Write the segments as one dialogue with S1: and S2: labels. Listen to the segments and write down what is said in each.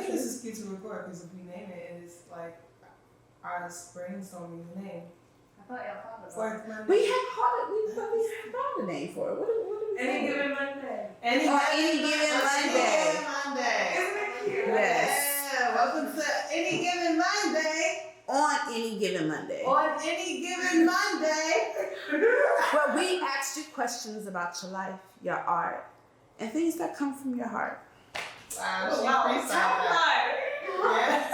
S1: think this is cute to record because if we name it, it's like our brainstorming the name.
S2: I thought y'all thought about it.
S1: Fourth Monday.
S3: We found a name for it. What do we
S2: Any
S3: say?
S2: given Monday.
S3: Any given Monday.
S1: Isn't
S2: it cute?
S3: Yes.
S1: Yeah, welcome to Any Given Monday.
S3: On any given Monday.
S1: On Any Given Monday.
S3: Well, we asked you questions about your life, your art, and things that come from your heart.
S1: Wow, she
S2: Wow,
S1: freestyled that. Yeah.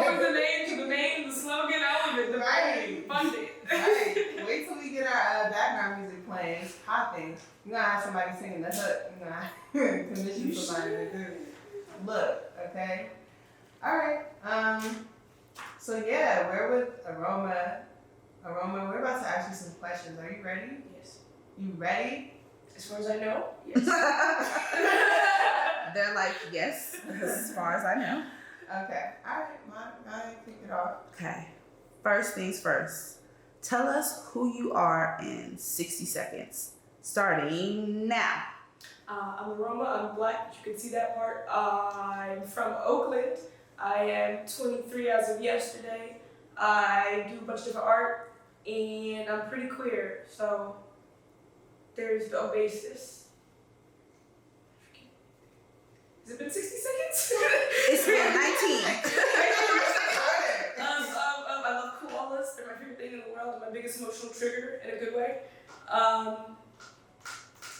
S2: From the name, the slogan, all of it, the
S1: Right.
S2: funded.
S1: Right. Wait till we get our background music playing, popping. You're gonna have somebody singing the hook. You're gonna commission somebody to do. Look, okay. All right. So yeah, we're with Aroma. Aroma, we're about to ask you some questions. Are you ready?
S2: Yes.
S1: You ready?
S2: As far as I know, yes.
S3: They're like, yes, as far as I know.
S1: Okay. All right, I kick it off.
S3: Okay. First things first. Tell us who you are in 60 seconds. Starting now.
S2: I'm Aroma, I'm black, you can see that part. I'm from Oakland. I am 23 as of yesterday. I do a bunch of different art, and I'm pretty queer, so there's the basis. Has it been 60 seconds?
S3: It's been 19.
S2: I love koalas. They're my favorite thing in the world. They're my biggest emotional trigger in a good way. I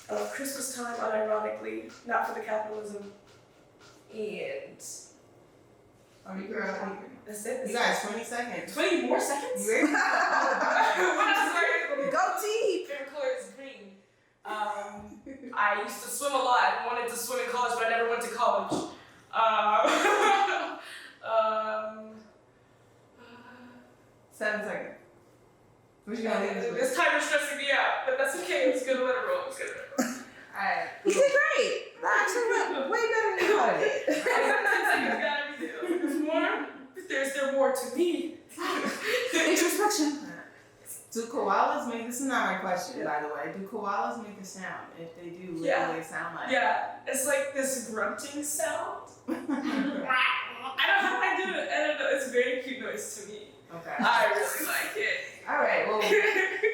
S2: love Christmas time, unironically, not for the capitalism. And
S1: Oh, you girl.
S2: that's it.
S1: You guys, 20 seconds.
S2: 20 more seconds?
S1: You ready?
S3: Go deep.
S2: Favorite color is green. I used to swim a lot. I wanted to swim in college, but I never went to college.
S1: 7 seconds. What you gonna leave us with?
S2: This timer's stressing me out, but that's okay. It's good to let it roll. It's good to let it roll.
S1: Alright.
S3: You did great. That actually went way better than you thought it did.
S2: I got everything. There's more. There's more to me.
S3: Introspection.
S1: Do koalas make, this is not my question, by the way, do koalas make a sound? If they do, what
S2: Yeah.
S1: do they sound like?
S2: Yeah, it's like this grunting sound. I don't know how I do it. I don't know. It's a very cute noise to me.
S1: Okay.
S2: I really like it.
S1: Alright, well,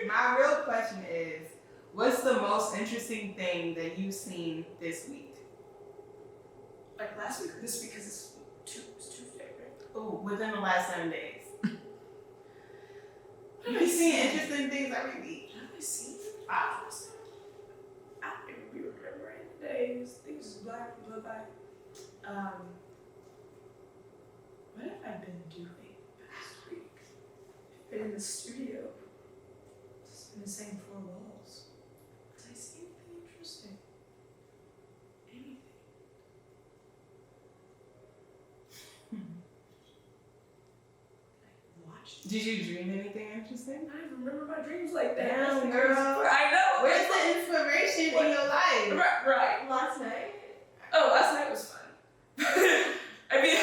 S1: my real question is, what's the most interesting thing that you've seen this week?
S2: Like last week or this week, because it's Tuesday, right?
S1: Ooh, within the last 7 days. You be seeing interesting things every week.
S2: What have I seen? I don't even be remembering the days. Things is black and blow by. What have I been doing past week? Been in the studio. Just in the same 4 walls. Did I see anything interesting? Anything? Watched.
S1: Did you dream anything interesting?
S2: I don't remember my dreams like that.
S1: Damn, girl.
S2: I know.
S1: Where's the inspiration in your life?
S2: Right.
S1: Last night?
S2: Oh, last night was fun. I mean,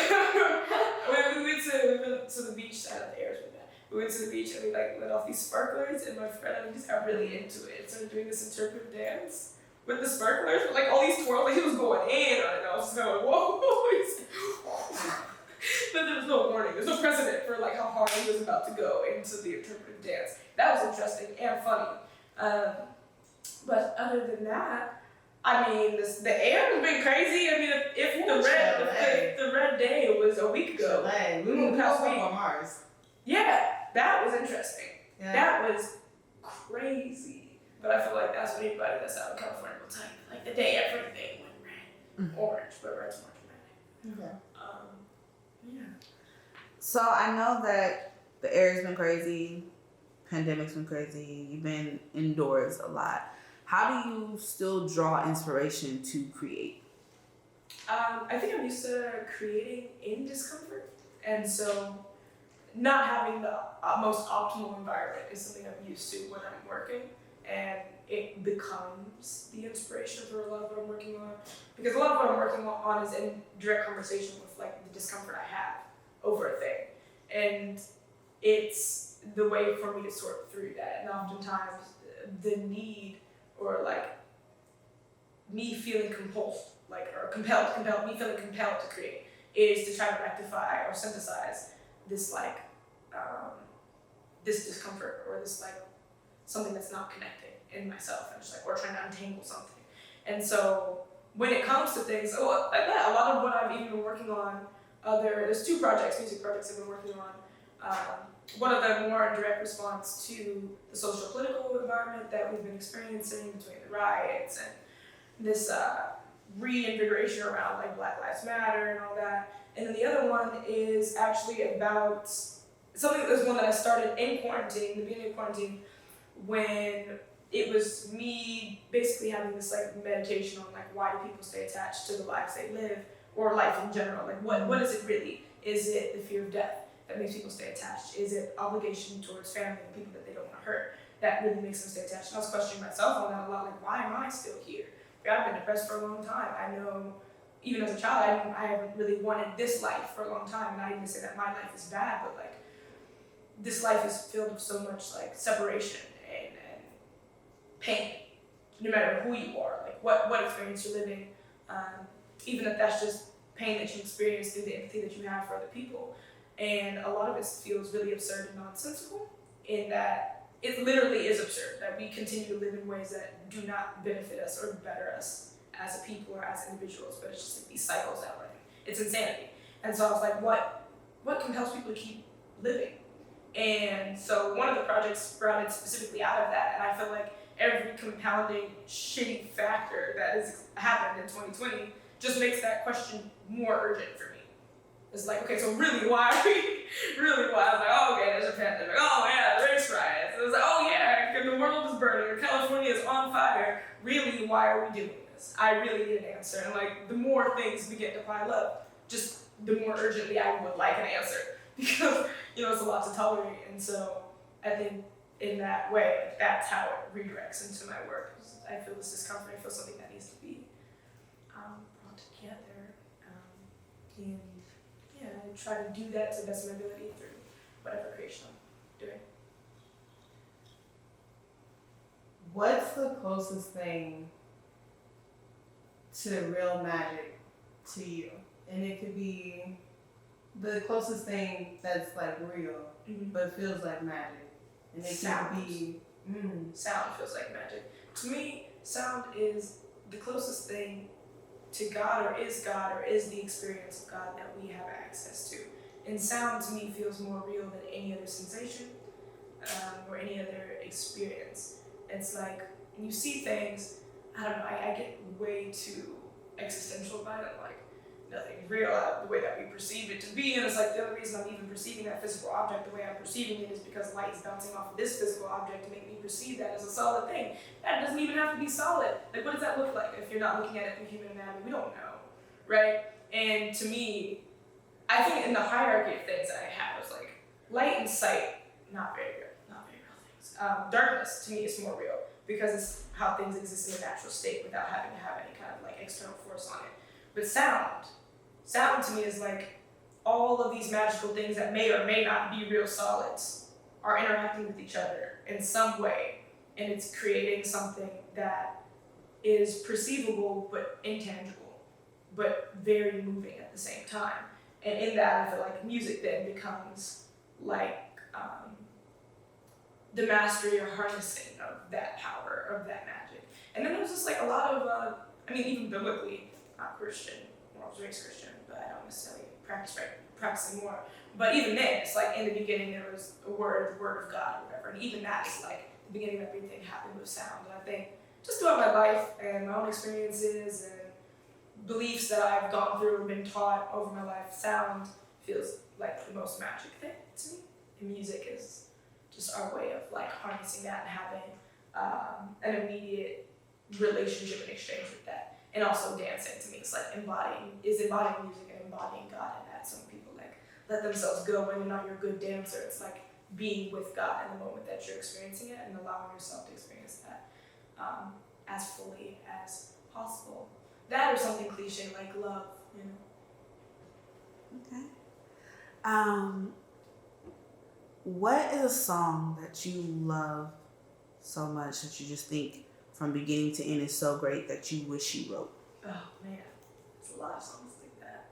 S2: we went to the beach. I know the air is really bad. We went to the beach and we like lit off these sparklers, and my friend and I just got really into it. Started doing this interpretive dance with the sparklers, with like all these twirls. Like he was going in on it. I was just going, whoa. But there was no warning. There's no precedent for like how hard he was about to go into the interpretive dance. That was interesting and funny. But other than that, I mean, the air has been crazy. I mean, if the red day was a week ago,
S1: We moved past week on Mars.
S2: yeah, that was interesting.
S1: Yeah.
S2: That was crazy. But I feel like that's what anybody that's out in California will tell you. Like the day everything went red, orange, but red's more dramatic.
S1: Okay.
S2: Yeah.
S3: So I know that the air has been crazy, pandemic's been crazy, you've been indoors a lot. How do you still draw inspiration to create?
S2: I think I'm used to creating in discomfort, and so not having the most optimal environment is something I'm used to when I'm working, and it becomes the inspiration for a lot of what I'm working on, because a lot of what I'm working on is in direct conversation with like the discomfort I have over a thing, and it's the way for me to sort through that, and oftentimes the need or like me feeling compelled, me feeling compelled to create is to try to rectify or synthesize this this discomfort or this something that's not connecting in myself, and just or trying to untangle something. And so when it comes to things, a lot of what I've even been working on, there's 2 music projects I've been working on. One of them more in direct response to the social political environment that we've been experiencing between the riots and this reinvigoration around Black Lives Matter and all that. And then the other one is actually about something that was one that I started in quarantine, the beginning of quarantine, when it was me basically having this meditation on why do people stay attached to the lives they live, or life in general. What is it really? Is it the fear of death that makes people stay attached? Is it obligation towards family and people that they don't want to hurt that really makes them stay attached? And I was questioning myself on that a lot, why am I still here? I've been depressed for a long time. I know, even as a child, I haven't really wanted this life for a long time, and not even to say that my life is bad, but this life is filled with so much separation and pain, no matter who you are, what experience you're living, even if that's just pain that you experience through the empathy that you have for other people. And a lot of it feels really absurd and nonsensical, in that it literally is absurd that we continue to live in ways that do not benefit us or better us as a people or as individuals, but it's just these cycles that we're in. It's insanity. And so I was what compels people to keep living? And so one of the projects sprouted specifically out of that, and I feel every compounding shitty factor that has happened in 2020 just makes that question more urgent for me. It's okay, so really why are we, really why? I was okay, there's a pandemic, oh yeah, the race riots. It was oh yeah, the world is burning, or California is on fire. Really, why are we doing this? I really need an answer. And the more things begin to pile up, just the more urgently I would like an answer. Because, it's a lot to tolerate. And so I think in that way, that's how it redirects into my work. I feel this discomfort, I feel something that needs to be brought together. And I try to do that to the best of my ability through whatever creation I'm doing.
S1: What's the closest thing to real magic to you? And it could be the closest thing that's real, but feels like magic. And it could be
S2: sound feels like magic. To me, sound is the closest thing to God, or is the experience of God that we have access to. And sound to me feels more real than any other sensation or any other experience. It's when you see things, I don't know, I get way too existential about it, nothing's real the way that we perceive it to be, and it's the only reason I'm even perceiving that physical object the way I'm perceiving it is because light is bouncing off of this physical object to make me perceive that as a solid thing. That doesn't even have to be solid. What does that look like if you're not looking at it through human anatomy? We don't know, right? And to me, I think in the hierarchy of things that I have is light and sight, not very real things. Darkness to me is more real because it's how things exist in a natural state without having to have any kind of external force on it. But sound to me is all of these magical things that may or may not be real solids are interacting with each other in some way, and it's creating something that is perceivable but intangible, but very moving at the same time. And in that, I feel music then becomes the mastery or harnessing of that power, of that magic. And then there's just a lot of, even biblically, not Christian, I was raised Christian, but I don't necessarily practice anymore. But even then, it's in the beginning there was the word of God or whatever, and even that is the beginning of everything happened with sound. And I think just throughout my life and my own experiences and beliefs that I've gone through and been taught over my life, sound feels like the most magic thing to me. And music is just our way of harnessing that and having an immediate relationship and exchange with that. And also dancing to me is embodying music and embodying God in that. Some people let themselves go when you're not your good dancer. It's being with God in the moment that you're experiencing it and allowing yourself to experience that as fully as possible. That or something cliche like love,
S3: Okay. What is a song that you love so much that you just think from beginning to end is so great that you wish you wrote?
S2: Oh man, there's a lot of songs like that.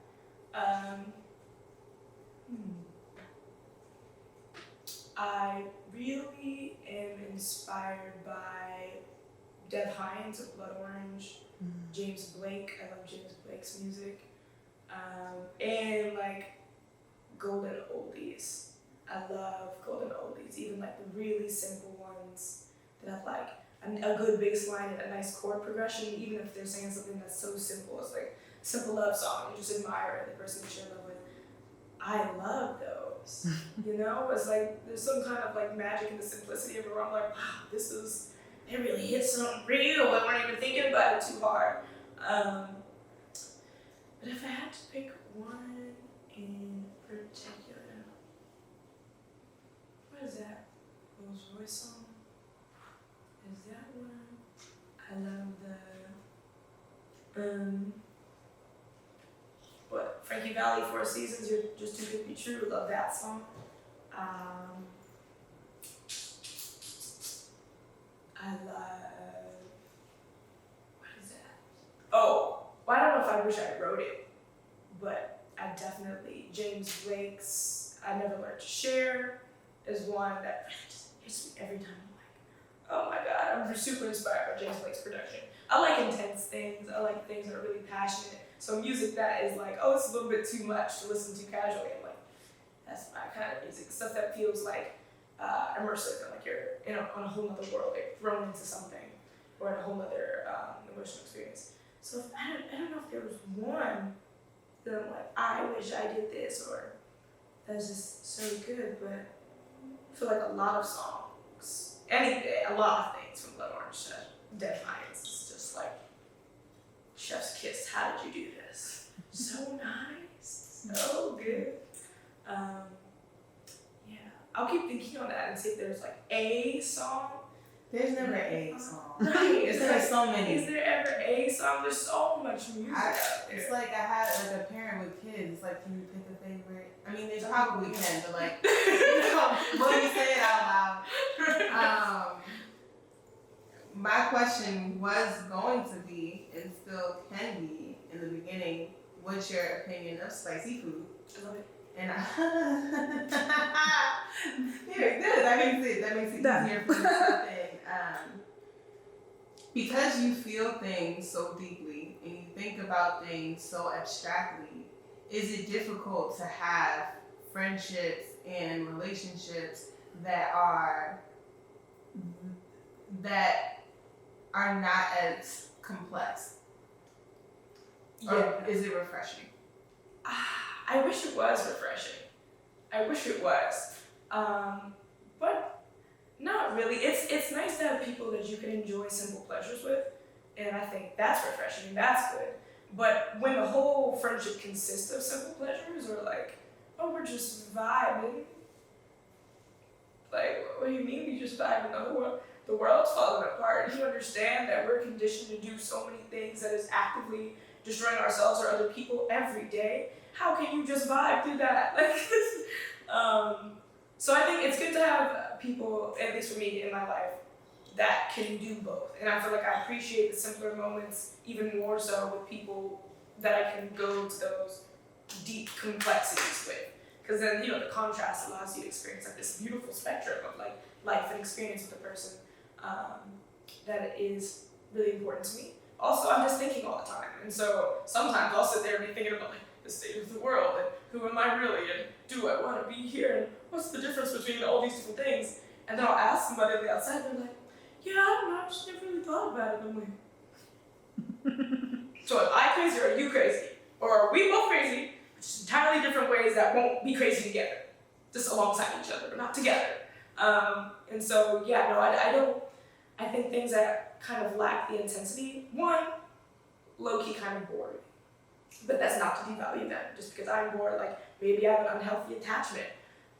S2: I really am inspired by Dev Hynes of Blood Orange, James Blake. I love James Blake's music, and like golden oldies. I love golden oldies, even like the really simple ones that have like a good bass line and a nice chord progression, even if they're saying something that's so simple. It's like a simple love song, you just admire the person that you're in love with. I love those. You know, it's like there's some kind of like magic in the simplicity of it where I'm like, wow, they really hit something real. I weren't even thinking about it too hard. But if I had to pick one in particular, what is that? Rolls Royce song? Is that one? I love the Frankie Valli, Four Seasons, You're Just Too Good to Be True. Love that song. I love, what is that? Oh, well, I don't know if I wish I wrote it, but I definitely, James Blake's I Never Learned to Share is one that just hits me every time. I'm like, oh my God, I'm super inspired by James Blake's production. I like intense things. I like things that are really passionate. So music that is like, oh, it's a little bit too much to listen to casually. I'm like, that's my kind of music. Stuff that feels like immersive and like you're on a whole other world, like thrown into something or in a whole other emotional experience. So if, I don't know if there was one that I'm like, I wish I did this or that's just so good, but I feel like a lot of songs, a lot of things from Blood Orange to Dev Hynes is just like, chef's kiss, how did you do this? So nice, so good. Yeah, I'll keep thinking on that and see if there's like a song.
S1: There's never a song.
S2: Right.
S1: There's like so many.
S2: Is there ever a song? There's so much music out there.
S1: It's like I had like a parent with kids. It's like, can you pick a favorite? I mean, they probably can, but like, when you say it out loud. My question was going to be, and still can be in the beginning, what's your opinion of spicy food?
S2: I love it.
S1: And yeah, good. That makes it easier for me to step in. Because you feel things so deeply and you think about things so abstractly, is it difficult to have friendships and relationships that are not as complex?
S2: Yeah.
S1: Or is it refreshing?
S2: I wish it was refreshing. I wish it was. But not really. It's nice to have people that you can enjoy simple pleasures with, and I think that's refreshing and that's good. But when the whole friendship consists of simple pleasures, or like, oh, we're just vibing. Like, what do you mean we just vibing? The world's falling apart. You understand that we're conditioned to do so many things that is actively destroying ourselves or other people every day. How can you just vibe through that? Like, so I think it's good to have people, at least for me in my life, that can do both. And I feel like I appreciate the simpler moments even more so with people that I can go to those deep complexities with. Because then, the contrast allows you to experience like this beautiful spectrum of like life and experience with a person that is really important to me. Also, I'm just thinking all the time. And so sometimes I'll sit there and be thinking about like the state of the world and who am I really and do I want to be here and what's the difference between all these different things? And then I'll ask somebody on the outside and they're like, yeah, I don't know, I just never really thought about it. And I'm like, so am I crazy or are you crazy? Or are we both crazy, just entirely different ways that won't be crazy together, just alongside each other, but not together. And so, yeah, no, I think things that kind of lack the intensity, one, low-key kind of bored. But that's not to devalue them, just because I'm bored, like maybe I have an unhealthy attachment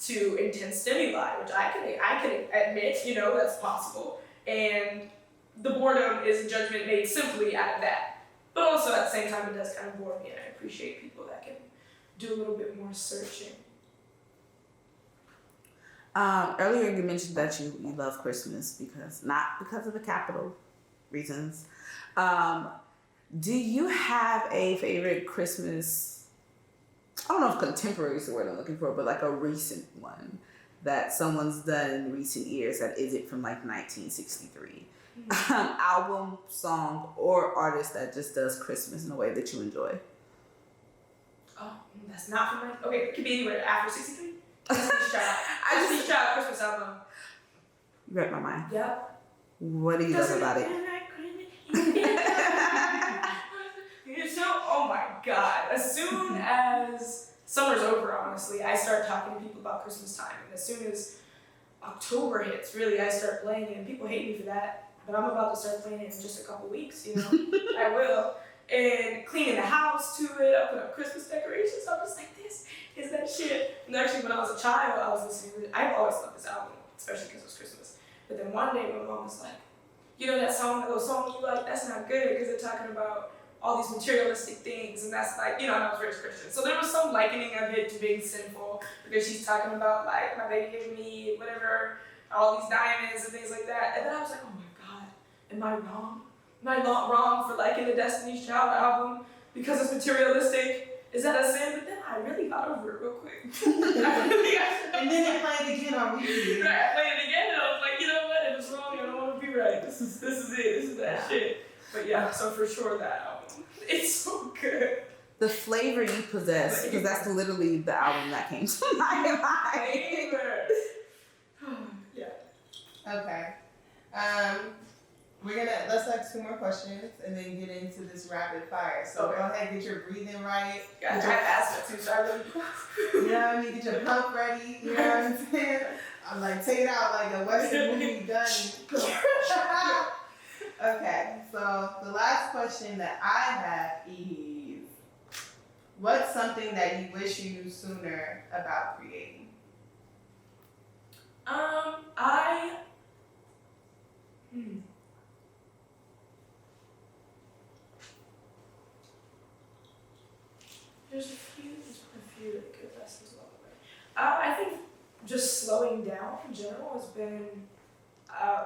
S2: to intense stimuli, which I can admit, that's possible. And the boredom is a judgment made simply out of that. But also at the same time, it does kind of bore me, and I appreciate people that can do a little bit more searching.
S3: Earlier you mentioned that you love Christmas not because of the capital reasons. Do you have a favorite Christmas don't know if contemporary is the word I'm looking for, but like a recent one that someone's done in recent years that isn't from like 1963. Album, song, or artist that just does Christmas in a way that you enjoy.
S2: Oh, that's not from my. Okay, it could be anywhere after 63. Destiny's Child Christmas album.
S3: You read my mind.
S2: Yep.
S3: What do you love about it?
S2: So, oh my God. As soon as summer's over, honestly, I start talking to people about Christmas time. And as soon as October hits, really, I start playing it. And people hate me for that. But I'm about to start playing it in just a couple weeks, you know? I will. And cleaning the house to it, I put up Christmas decorations. I'm just like, this is that shit. And actually, when I was a child, I was listening to it. I've always loved this album, especially because it was Christmas. But then one day, my mom was like, you know that little song you like, that's not good because they're talking about all these materialistic things, and that's like, you know, and I was raised Christian. So there was some likening of it to being sinful because she's talking about like, my baby gave me whatever, all these diamonds and things like that. And then I was like, oh my God, am I wrong? Am I not wrong for liking the Destiny's Child album because it's materialistic? Is that a sin? But then I really got over it real quick.
S1: And then they played again on repeat.
S2: Right, I played it again and I was like, you know what? It was wrong. I don't want to be right. This is it. This is that shit. But yeah, so for sure that album. It's so good.
S3: The flavor you possess, because that's literally the album that came to my mind.
S2: Flavor. Yeah.
S1: Okay. Let's ask 2 more questions and then get into this rapid fire. So
S2: Okay.
S1: go ahead, get your breathing right.
S2: Yeah, I have asthma too, so I really.
S1: You know what I mean? Get your pump ready. You know what I'm saying? I'm like, take it out like a Western movie done. Okay, so the last question that I have is, what's something that you wish you knew sooner about creating?
S2: There's a few really good lessons along the way. I think just slowing down in general has been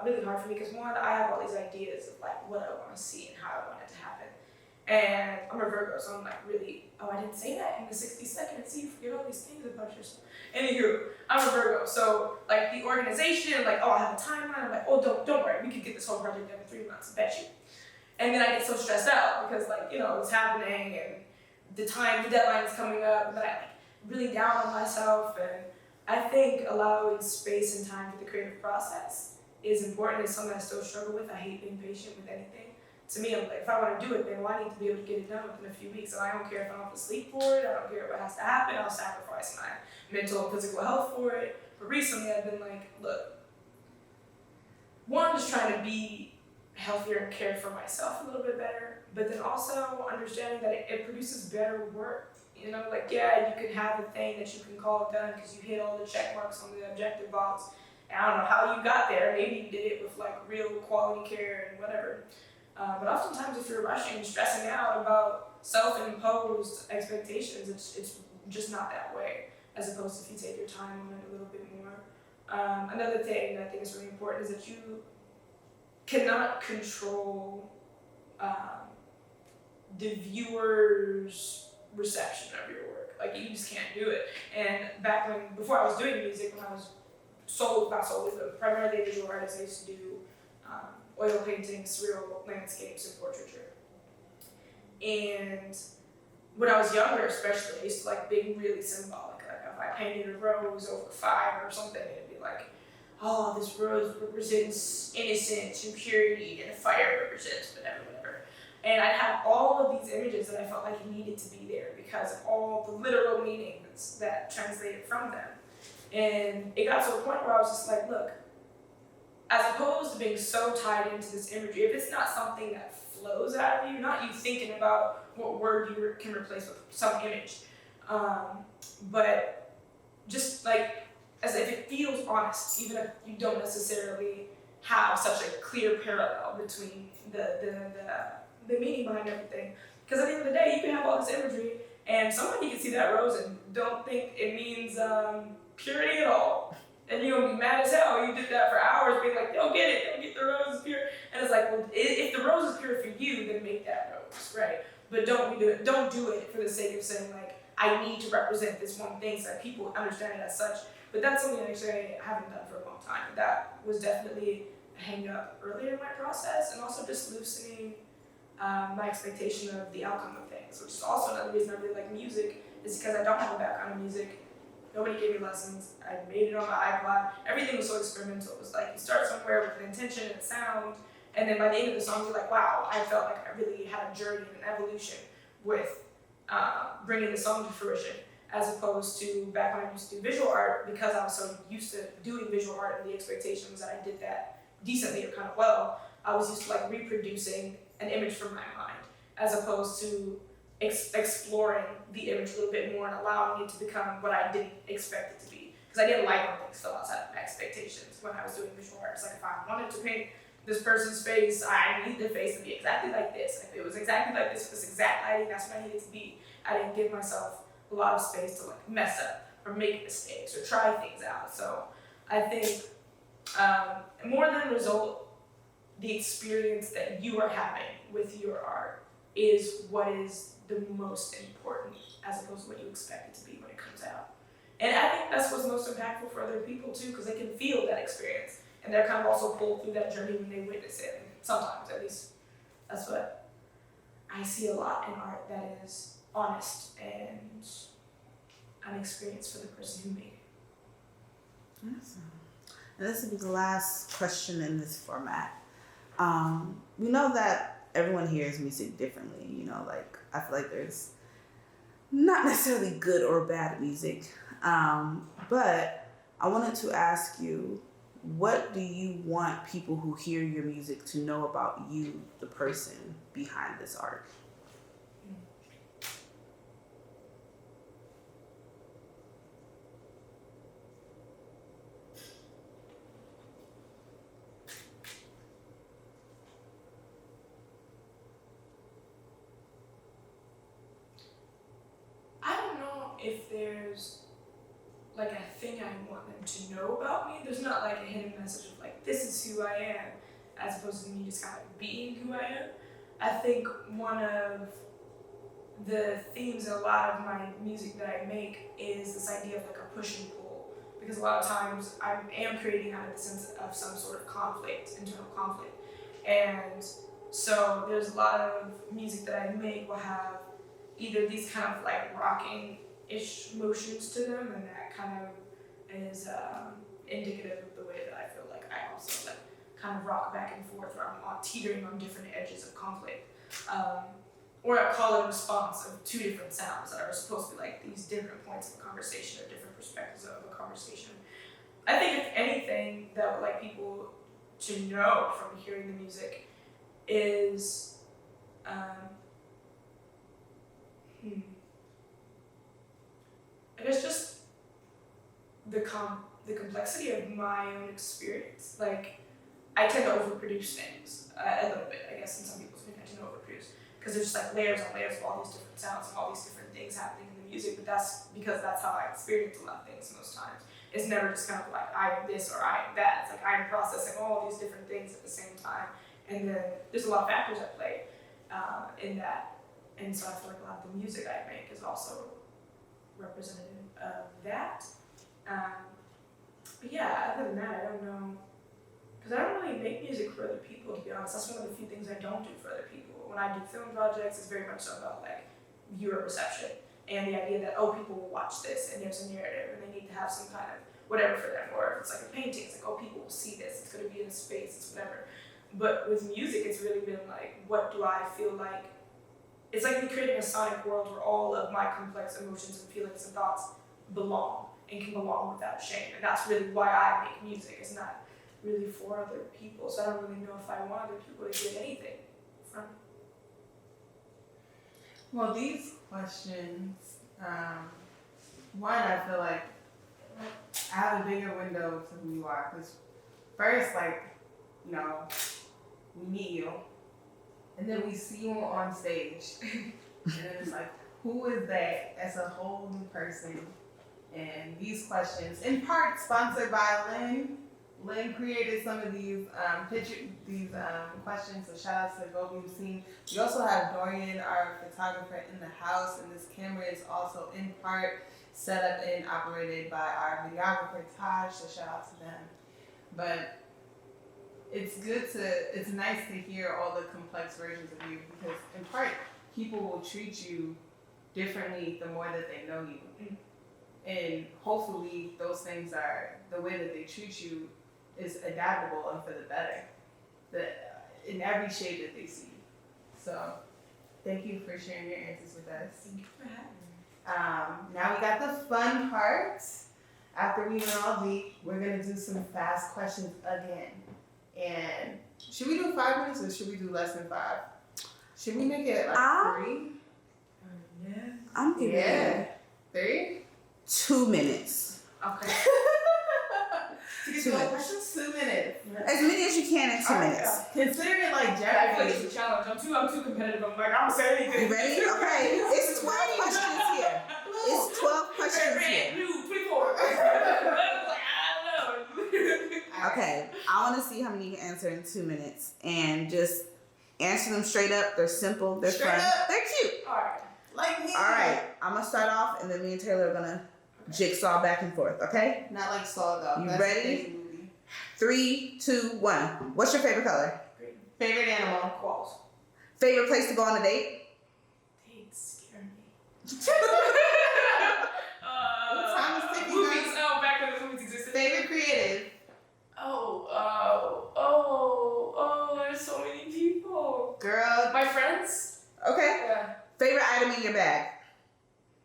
S2: really hard for me because one, I have all these ideas of like what I want to see and how I want it to happen. And I'm a Virgo, so I'm like really, I didn't say that in the 60 seconds. See, you forget all these things about yourself. Anywho, I'm a Virgo, so like the organization, like, I have a timeline. I'm like, don't worry, we can get this whole project done in 3 months, I bet you. And then I get so stressed out because like, it's happening and the deadline is coming up, and then I like really down on myself. And I think allowing space and time for the creative process is important. It's something I still struggle with. I hate being patient with anything. To me, I'm like, if I want to do it, then I need to be able to get it done within a few weeks. And I don't care if I don't have to sleep for it. I don't care what has to happen. I'll sacrifice my mental and physical health for it. But recently, I've been like, look, one, just trying to be healthier and care for myself a little bit better, but then also understanding that it produces better work. Like, yeah, you can have a thing that you can call done because you hit all the check marks on the objective box. And I don't know how you got there. Maybe you did it with like real quality care and whatever. But oftentimes if you're rushing and stressing out about self-imposed expectations, it's just not that way, as opposed to if you take your time on it a little bit more. Another thing that I think is really important is that you cannot control the viewer's reception of your work. Like, you just can't do it. And before I was doing music, when I was not solely, but primarily a visual artist, I used to do oil paintings, surreal landscapes, and portraiture. And when I was younger, especially, I used to like being really symbolic. Like, if I painted a rose over fire or something, it'd be like, oh, this rose represents innocence and purity, and fire represents whatever. And I'd have all of these images that I felt like needed to be there because of all the literal meanings that translated from them. And it got to a point where I was just like, look, as opposed to being so tied into this imagery, if it's not something that flows out of you, not you thinking about what word you can replace with some image, but just like as if it feels honest, even if you don't necessarily have such a clear parallel between the meaning behind everything. Because at the end of the day, you can have all this imagery, and somebody can see that rose and don't think it means purity at all. And you're gonna be mad as hell. You did that for hours, being like, don't get the rose is pure. And it's like, well, if the rose is pure for you, then make that rose, right? But don't do it for the sake of saying like, I need to represent this one thing so that people understand it as such. But that's something that actually I haven't done for a long time. That was definitely a hang up earlier in my process, and also just loosening my expectation of the outcome of things, which is also another reason I really like music, is because I don't have a background in music. Nobody gave me lessons. I made it on my iPod. Everything was so experimental. It was like you start somewhere with an intention and sound, and then by the end of the song, you're like, wow, I felt like I really had a journey and an evolution with bringing the song to fruition, as opposed to back when I used to do visual art, because I was so used to doing visual art and the expectation was that I did that decently or kind of well. I was used to like reproducing an image from my mind, as opposed to exploring the image a little bit more and allowing it to become what I didn't expect it to be. Because I didn't like when things fell outside of my expectations when I was doing visual art. It's like, if I wanted to paint this person's face, I need the face to be exactly like this. If it was exactly like this, with this exact lighting, that's what I needed to be. I didn't give myself a lot of space to like mess up or make mistakes or try things out. So I think more than the result, the experience that you are having with your art is what is the most important, as opposed to what you expect it to be when it comes out. And I think that's what's most impactful for other people too, because they can feel that experience, and they're kind of also pulled through that journey when they witness it. And sometimes, at least, that's what I see a lot in art that is honest and an experience for the person who made it.
S3: Awesome. And this will be the last question in this format. We know that everyone hears music differently. You know, like I feel like there's not necessarily good or bad music, but I wanted to ask you, what do you want people who hear your music to know about you, the person behind this art?
S2: If there's like a thing I want them to know about me, there's not like a hidden message of like, this is who I am, as opposed to me just kind of being who I am. I think one of the themes in a lot of my music that I make is this idea of like a push and pull, because a lot of times I am creating out of the sense of some sort of conflict, internal conflict. And so there's a lot of music that I make will have either these kind of like rocking-ish motions to them, and that kind of is indicative of the way that I feel like I also like kind of rock back and forth, or I'm teetering on different edges of conflict. Or I call it a response of two different sounds that are supposed to be like these different points of a conversation or different perspectives of a conversation. I think if anything that I would like people to know from hearing the music is I guess just the complexity of my own experience. Like, I tend to overproduce things a little bit, I guess, in some people's opinion. I tend to overproduce because there's just like layers on layers of all these different sounds and all these different things happening in the music. But that's because that's how I experience a lot of things most times. It's never just kind of like I am this or I am that. It's like I'm processing all these different things at the same time, and then there's a lot of factors at play in that. And so I feel like a lot of the music I make is also representative of that. But yeah, other than that, I don't know. Because I don't really make music for other people, to be honest. That's one of the few things I don't do for other people. When I do film projects, it's very much so about like viewer reception and the idea that, oh, people will watch this and there's a narrative and they need to have some kind of whatever for them. Or if it's like a painting, it's like, oh, people will see this. It's going to be in a space, it's whatever. But with music, it's really been like, what do I feel like? It's like me creating a sonic world where all of my complex emotions and feelings and thoughts belong and can belong without shame. And that's really why I make music. It's not really for other people. So I don't really know if I want other people to get anything from it.
S1: Well, these questions, one, I feel like I have a bigger window to who you are. Because first, like, you know, we meet you, and then we see you on stage, and then it's like, who is that? As a whole new person. And these questions, in part sponsored by Lynn created some of these questions, so shout out to both of you team. We also have Dorean, our photographer, in the house, and this camera is also in part set up and operated by our videographer Taj, so shout out to them. But it's nice to hear all the complex versions of you, because in part people will treat you differently the more that they know you. And hopefully those things are, the way that they treat you is adaptable and for the better, in every shade that they see. So thank you for sharing your answers with us.
S2: Thank you for having me.
S1: Now we got the fun part. After we went all deep, we're gonna do some fast questions again. And should we do 5 minutes or should we do less than 5? Should we make it like 3?
S2: Yeah.
S3: I'm giving
S1: Yeah. 3?
S3: 2 minutes.
S2: Okay.
S1: To get 2 questions? 2 minutes.
S3: As many as you can in 2 minutes.
S1: Consider it like
S2: I feel like
S1: Jeopardy.
S2: it's a challenge. I'm too competitive. I'm like, I'm gonna say anything.
S3: You ready? Okay. It's 12 questions here. It's 12 questions here.
S2: Blue, 24. Like, I don't know.
S3: Okay. I want to see how many you can answer in 2 minutes. And just answer them straight up. They're simple. They're
S1: Straight
S3: fun.
S1: up.
S3: They're cute.
S2: Alright.
S1: Like me.
S3: All right. I'm going to start off, and then me and Taylor are going to jigsaw back and forth. Okay?
S1: Not like Saw though.
S3: You
S1: That's
S3: ready?
S1: a Disney movie.
S3: 3, 2, 1. What's your favorite color?
S1: Favorite animal?
S2: Qualls.
S3: Favorite place to go on a date?
S2: Dates scare me.
S1: Time is ticking,
S2: movies.
S1: guys.
S2: Oh, back when the movies existed.
S1: Favorite creative?
S2: There's so many people.
S1: Girl.
S2: My friends?
S3: Okay.
S2: Yeah.
S3: Favorite item in your bag?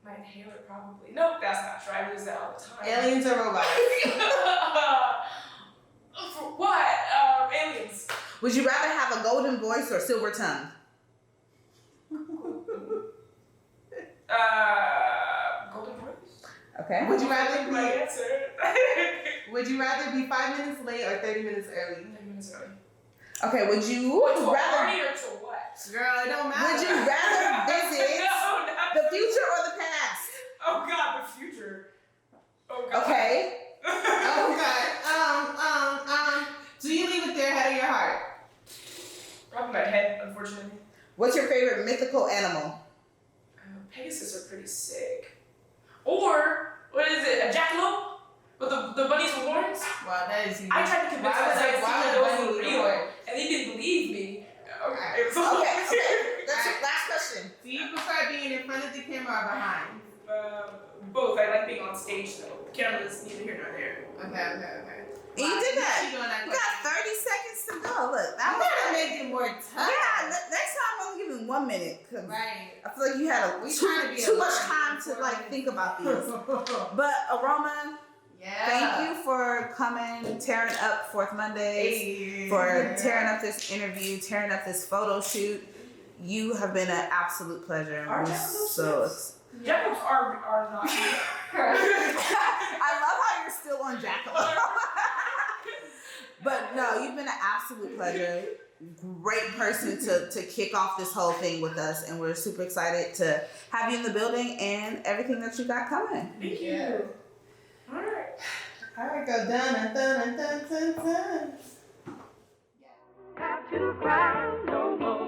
S2: My inhaler, probably. Nope, that's not true. I use that all the time.
S1: Aliens or robots?
S2: For what? Aliens.
S3: Would you rather have a golden voice or silver tongue?
S2: Golden voice.
S3: Okay.
S1: Would you rather
S2: My
S1: be
S2: answer.
S1: Would you rather be 5 minutes late or 30 minutes early?
S2: 10 minutes early.
S3: Okay, would you
S2: To a
S3: rather
S2: party or to what?
S1: Girl, it don't matter.
S3: would you rather visit
S2: No, not
S3: the future or the past?
S2: Oh God, the future. Oh God.
S3: Okay.
S1: Oh God. Do you leave with their head or your heart?
S2: Probably my head, unfortunately.
S3: What's your favorite mythical animal?
S2: Pegasus are pretty sick. Or what is it? A jackalope with the bunnies with horns?
S1: Wow, that is unique.
S2: I tried to convince myself that those were real, and they didn't believe me. Okay. It was
S3: Okay. That's your last question.
S1: Do you prefer being in front of the camera or behind?
S2: Both. I like being on stage though. Cameras neither here nor there.
S1: Okay.
S3: And you did that.
S1: She doing that
S3: You got 30 seconds to go. Look, that
S1: I'm
S3: was
S1: gonna make it more tough.
S3: yeah. Next time I'm gonna give you 1 minute because
S1: Right.
S3: I feel like you had
S1: We trying to be
S3: too
S1: a
S3: much
S1: lot
S3: time to
S1: before
S3: like
S1: we-
S3: think about these. But Aroma,
S1: Yeah.
S3: thank you for coming, tearing up Fourth Mondays,
S1: Hey.
S3: for tearing up this interview, tearing up this photo shoot. You have been an absolute pleasure.
S2: Our
S3: We're
S2: jackalopes,
S3: so
S2: yes. Jackalopes are not.
S3: I love how you're still on Jackalope. But no, you've been an absolute pleasure. Great person to kick off this whole thing with us, and we're super excited to have you in the building and everything that you got coming.
S2: Thank you.
S1: Yeah.
S2: All right.
S1: All right, go dun dun dun dun dun dun.
S4: Have to cry no more.